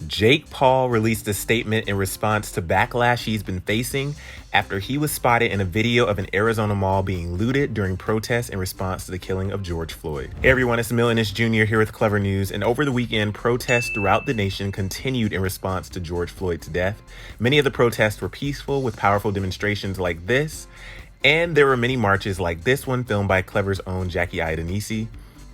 Jake Paul released a statement in response to backlash he's been facing after he was spotted in a video of an Arizona mall being looted during protests in response to the killing of George Floyd. Hey everyone, it's Emile Ennis Jr. here with Clevver News, and over the weekend, protests throughout the nation continued in response to George Floyd's death. Many of the protests were peaceful with powerful demonstrations like this, and there were many marches like this one filmed by Clevver's own Jackie Idenisi.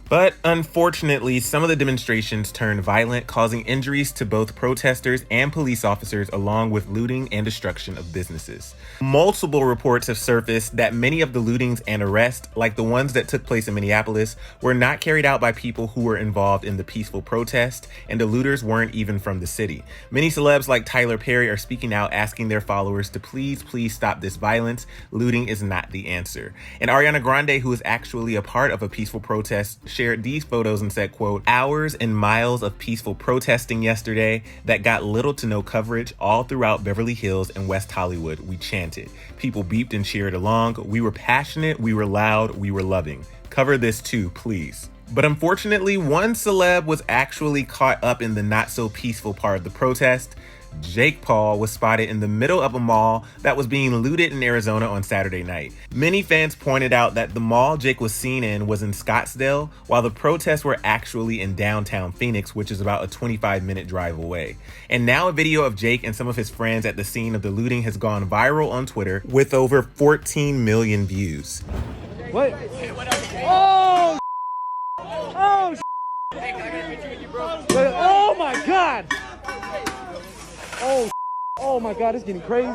But unfortunately, some of the demonstrations turned violent, causing injuries to both protesters and police officers, along with looting and destruction of businesses. Multiple reports have surfaced that many of the lootings and arrests, like the ones that took place in Minneapolis, were not carried out by people who were involved in the peaceful protest, and the looters weren't even from the city. Many celebs like Tyler Perry are speaking out, asking their followers to please stop this violence. Looting is not the answer. And Ariana Grande, who is actually a part of a peaceful protest, shared these photos and said, quote, "Hours and miles of peaceful protesting yesterday that got little to no coverage all throughout Beverly Hills and West Hollywood. We chanted. People beeped and cheered along. We were passionate. We were loud. We were loving. Cover this too, please." But unfortunately, one celeb was actually caught up in the not so peaceful part of the protest. Jake Paul was spotted in the middle of a mall that was being looted in Arizona on Saturday night. Many fans pointed out that the mall Jake was seen in was in Scottsdale, while the protests were actually in downtown Phoenix, which is about a 25-minute drive away. And now a video of Jake and some of his friends at the scene of the looting has gone viral on Twitter with over 14 million views. What? Oh! Oh! Oh my God! Oh my God, it's getting crazy.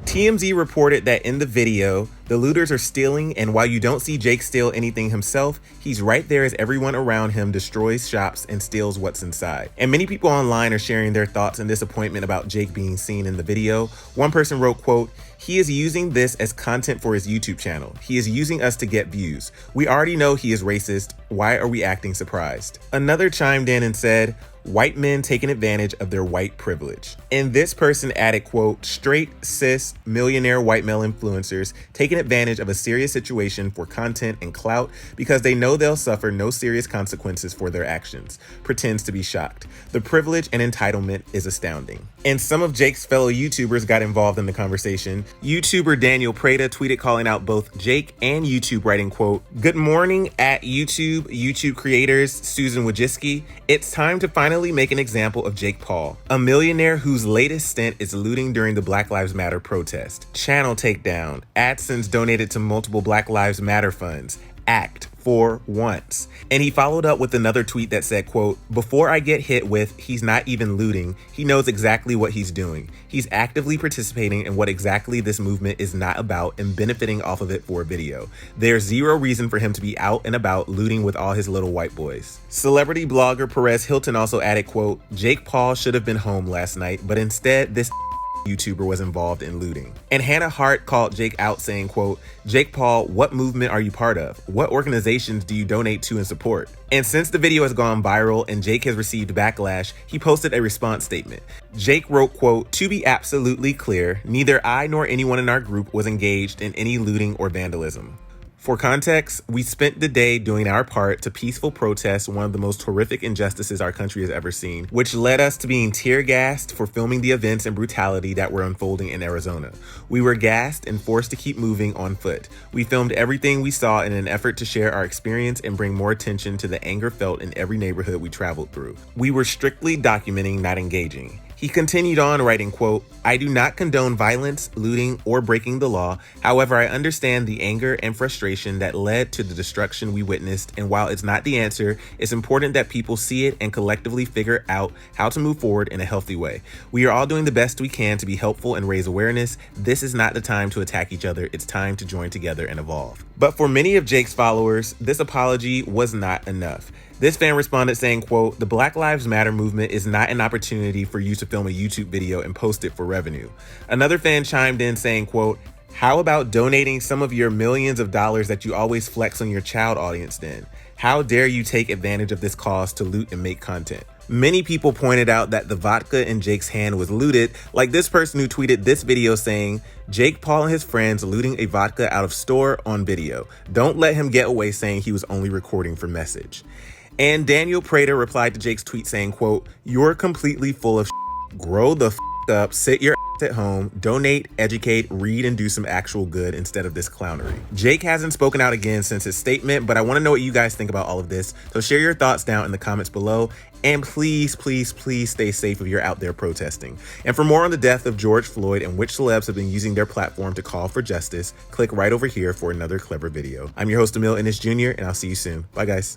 TMZ reported that in the video, the looters are stealing, and while you don't see Jake steal anything himself, he's right there as everyone around him destroys shops and steals what's inside. And many people online are sharing their thoughts and disappointment about Jake being seen in the video. One person wrote, quote, "He is using this as content for his YouTube channel. He is using us to get views. We already know he is racist. Why are we acting surprised?" Another chimed in and said, "White men taking advantage of their white privilege." And this person added, quote, "Straight, cis, millionaire white male influencers taking advantage of a serious situation for content and clout because they know they'll suffer no serious consequences for their actions. Pretends to be shocked. The privilege and entitlement is astounding." And some of Jake's fellow YouTubers got involved in the conversation. YouTuber Daniel Prada tweeted calling out both Jake and YouTube, writing, quote, "Good morning at YouTube creators, Susan Wojcicki. It's time to finally make an example of Jake Paul, a millionaire whose latest stint is looting during the Black Lives Matter protest. Channel takedown. AdSense donated to multiple Black Lives Matter funds. Act for once." And he followed up with another tweet that said, quote, "Before I get hit with, he's not even looting, he knows exactly what he's doing. He's actively participating in what exactly this movement is not about and benefiting off of it for a video. There's zero reason for him to be out and about looting with all his little white boys." Celebrity blogger Perez Hilton also added, quote, "Jake Paul should have been home last night, but instead this YouTuber was involved in looting." And Hannah Hart called Jake out saying, quote, "Jake Paul, what movement are you part of? What organizations do you donate to and support?" And since the video has gone viral and Jake has received backlash, he posted a response statement. Jake wrote, quote, "To be absolutely clear, neither I nor anyone in our group was engaged in any looting or vandalism. For context, we spent the day doing our part to peaceful protest one of the most horrific injustices our country has ever seen, which led us to being tear gassed for filming the events and brutality that were unfolding in Arizona. We were gassed and forced to keep moving on foot. We filmed everything we saw in an effort to share our experience and bring more attention to the anger felt in every neighborhood we traveled through. We were strictly documenting, not engaging." He continued on writing, quote, "I do not condone violence, looting, or breaking the law. However, I understand the anger and frustration that led to the destruction we witnessed, and while it's not the answer, it's important that people see it and collectively figure out how to move forward in a healthy way. We are all doing the best we can to be helpful and raise awareness. This is not the time to attack each other. It's time to join together and evolve." But for many of Jake's followers, this apology was not enough. This fan responded saying, quote, "The Black Lives Matter movement is not an opportunity for you to film a YouTube video and post it for revenue." Another fan chimed in saying, quote, "How about donating some of your millions of dollars that you always flex on your child audience then? How dare you take advantage of this cause to loot and make content?" Many people pointed out that the vodka in Jake's hand was looted, like this person who tweeted this video saying, "Jake Paul and his friends looting a vodka out of store on video. Don't let him get away saying he was only recording for message." And Daniel Prater replied to Jake's tweet saying, quote, "You're completely full of grow the up, sit your at home, donate, educate, read, and do some actual good instead of this clownery." Jake hasn't spoken out again since his statement, but I want to know what you guys think about all of this. So share your thoughts down in the comments below. And please, please, please stay safe if you're out there protesting. And for more on the death of George Floyd and which celebs have been using their platform to call for justice, click right over here for another Clevver video. I'm your host, Emile Ennis Jr., and I'll see you soon. Bye, guys.